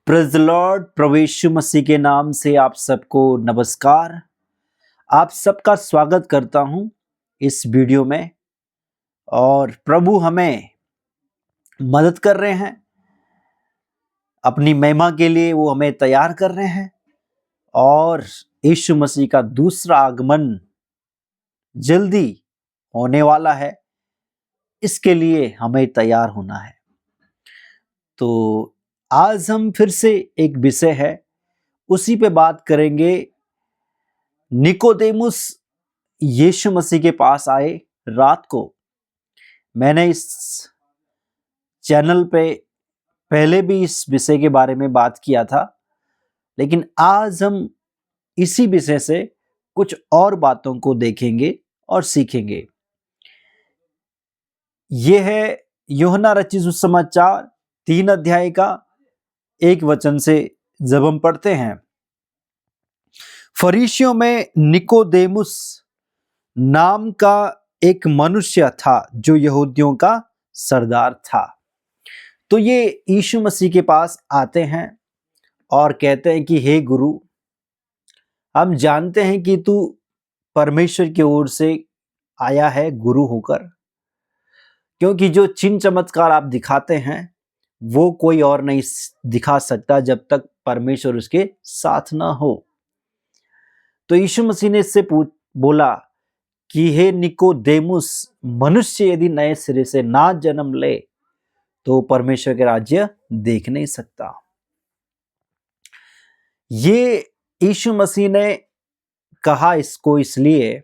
Praise the lord. प्रभु यीशु मसीह के नाम से आप सबको नमस्कार। आप सबका स्वागत करता हूं इस वीडियो में। और प्रभु हमें मदद कर रहे हैं, अपनी महिमा के लिए वो हमें तैयार कर रहे हैं। और यीशु मसीह का दूसरा आगमन जल्दी होने वाला है, इसके लिए हमें तैयार होना है। तो आज हम फिर से एक विषय है उसी पे बात करेंगे। निकोदेमुस यीशु मसीह के पास आए रात को। मैंने इस चैनल पे पहले भी इस विषय के बारे में बात किया था, लेकिन आज हम इसी विषय से कुछ और बातों को देखेंगे और सीखेंगे। यह है यूहन्ना रचित सुसमाचार 3 अध्याय का 1 वचन से जब हम पढ़ते हैं। फरीसियों में निकोदेमुस नाम का एक मनुष्य था जो यहूदियों का सरदार था। तो ये यीशु मसीह के पास आते हैं और कहते हैं कि हे गुरु, हम जानते हैं कि तू परमेश्वर की ओर से आया है गुरु होकर, क्योंकि जो चिन्ह चमत्कार आप दिखाते हैं वो कोई और नहीं दिखा सकता जब तक परमेश्वर उसके साथ ना हो। तो यीशु मसीह ने इससे बोला कि हे निकोदेमुस, मनुष्य यदि नए सिरे से ना जन्म ले तो परमेश्वर के राज्य देख नहीं सकता। ये यीशु मसीह ने कहा इसको इसलिए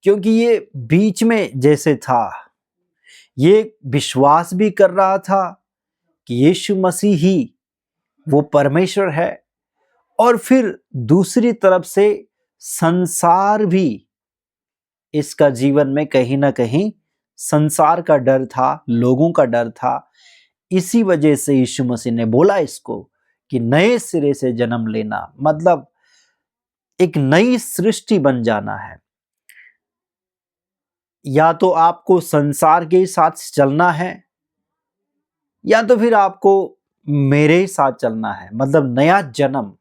क्योंकि ये बीच में जैसे था, ये विश्वास भी कर रहा था कि यीशु मसीह ही वो परमेश्वर है, और फिर दूसरी तरफ से संसार भी इसका जीवन में कहीं ना कहीं संसार का डर था, लोगों का डर था। इसी वजह से यीशु मसीह ने बोला इसको कि नए सिरे से जन्म लेना मतलब एक नई सृष्टि बन जाना है। या तो आपको संसार के साथ चलना है या तो फिर आपको मेरे ही साथ चलना है, मतलब नया जन्म।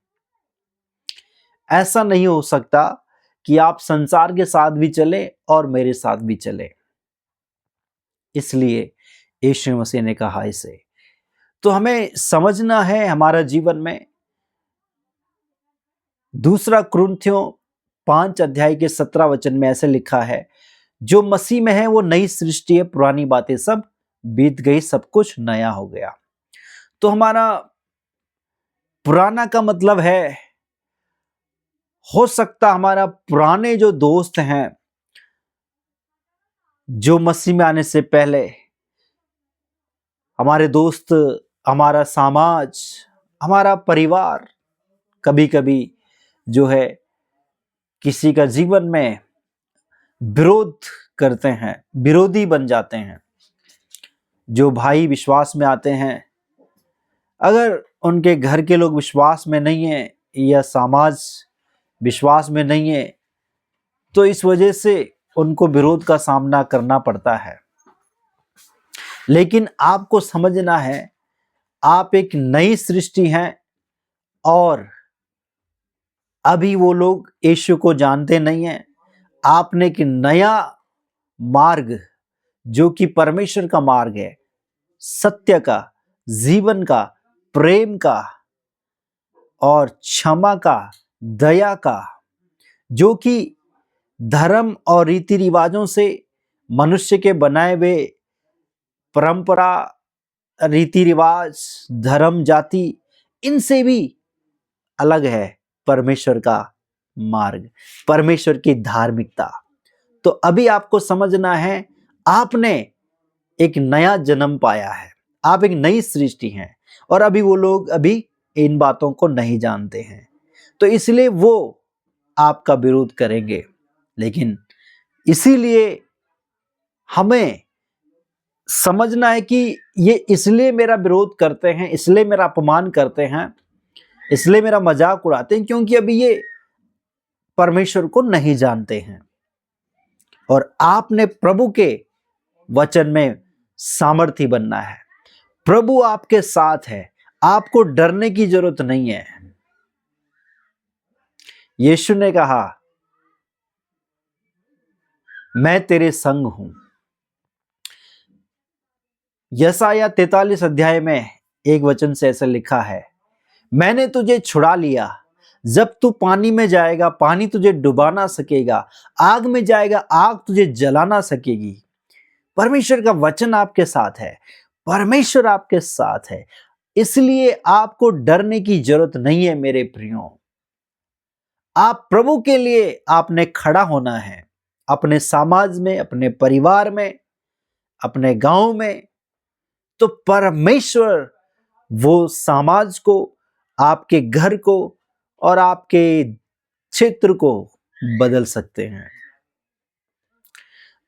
ऐसा नहीं हो सकता कि आप संसार के साथ भी चले और मेरे साथ भी चले। इसलिए यीशु मसीह ने कहा इसे। तो हमें समझना है हमारा जीवन में। 2 कुरिन्थियों 5 अध्याय के 17 वचन में ऐसे लिखा है, जो मसीह में है वो नई सृष्टि है, पुरानी बातें सब बीत गई, सब कुछ नया हो गया। तो हमारा पुराना का मतलब है, हो सकता हमारा पुराने जो दोस्त हैं, जो मसीह में आने से पहले हमारे दोस्त, हमारा समाज, हमारा परिवार कभी कभी जो है किसी का जीवन में विरोध करते हैं, विरोधी बन जाते हैं। जो भाई विश्वास में आते हैं, अगर उनके घर के लोग विश्वास में नहीं है या समाज विश्वास में नहीं है, तो इस वजह से उनको विरोध का सामना करना पड़ता है। लेकिन आपको समझना है, आप एक नई सृष्टि हैं और अभी वो लोग यीशु को जानते नहीं हैं। आपने एक नया मार्ग, जो कि परमेश्वर का मार्ग है, सत्य का, जीवन का, प्रेम का और क्षमा का, दया का, जो कि धर्म और रीति रिवाजों से, मनुष्य के बनाए हुए परंपरा, रीति रिवाज, धर्म, जाति, इनसे भी अलग है परमेश्वर का मार्ग, परमेश्वर की धार्मिकता। तो अभी आपको समझना है, आपने एक नया जन्म पाया है, आप एक नई सृष्टि हैं, और अभी वो लोग अभी इन बातों को नहीं जानते हैं, तो इसलिए वो आपका विरोध करेंगे। लेकिन इसीलिए हमें समझना है कि ये इसलिए मेरा विरोध करते हैं, इसलिए मेरा अपमान करते हैं, इसलिए मेरा मजाक उड़ाते हैं, क्योंकि अभी ये परमेश्वर को नहीं जानते हैं। और आपने प्रभु के वचन में सामर्थी बनना है। प्रभु आपके साथ है, आपको डरने की जरूरत नहीं है। यीशु ने कहा, मैं तेरे संग हूं। यशायाह 43 अध्याय में एक वचन से ऐसा लिखा है, मैंने तुझे छुड़ा लिया। जब तू पानी में जाएगा, पानी तुझे डुबा ना सकेगा, आग में जाएगा, आग तुझे जला ना सकेगी। परमेश्वर का वचन आपके साथ है, परमेश्वर आपके साथ है, इसलिए आपको डरने की जरूरत नहीं है। मेरे प्रियो, आप प्रभु के लिए आपने खड़ा होना है, अपने समाज में, अपने परिवार में, अपने गांव में। तो परमेश्वर वो समाज को, आपके घर को और आपके क्षेत्र को बदल सकते हैं।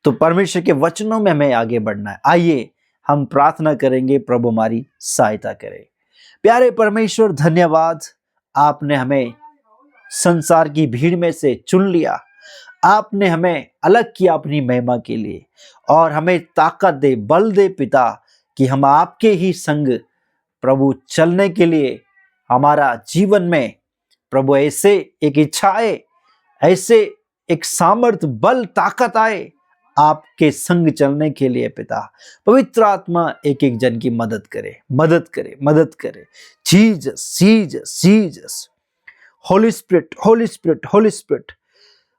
तो परमेश्वर के वचनों में हमें आगे बढ़ना है। आइए हम प्रार्थना करेंगे, प्रभु हमारी सहायता करे। प्यारे परमेश्वर, धन्यवाद, आपने हमें संसार की भीड़ में से चुन लिया, आपने हमें अलग किया अपनी महिमा के लिए, और हमें ताकत दे, बल दे पिता, कि हम आपके ही संग प्रभु चलने के लिए हमारा जीवन में प्रभु ऐसे एक इच्छा आए, ऐसे एक सामर्थ, बल, ताकत आए आपके संग चलने के लिए। पिता, पवित्र आत्मा एक एक जन की मदद करे, मदद करे, मदद करे। Jesus, Jesus, Jesus. Holi spirit, Holi spirit, Holi spirit.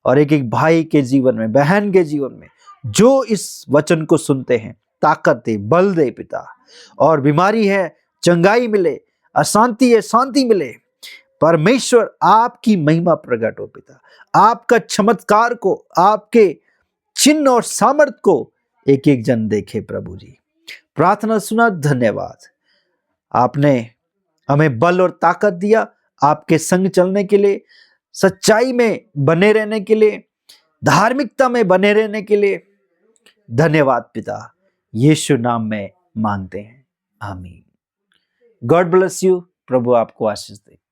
और एक एक भाई के जीवन में, बहन के जीवन में जो इस वचन को सुनते हैं, ताकत दे, बल दे पिता। और बीमारी है, चंगाई मिले, अशांति है, शांति मिले। परमेश्वर आपकी महिमा प्रकट हो पिता, आपका चमत्कार को, आपके चिन्ह और सामर्थ को एक एक जन देखे। प्रभु जी, प्रार्थना सुना, धन्यवाद। आपने हमें बल और ताकत दिया आपके संग चलने के लिए, सच्चाई में बने रहने के लिए, धार्मिकता में बने रहने के लिए। धन्यवाद पिता, यीशु नाम में मांगते हैं, आमीन। God bless you. प्रभु आपको आशीष दे।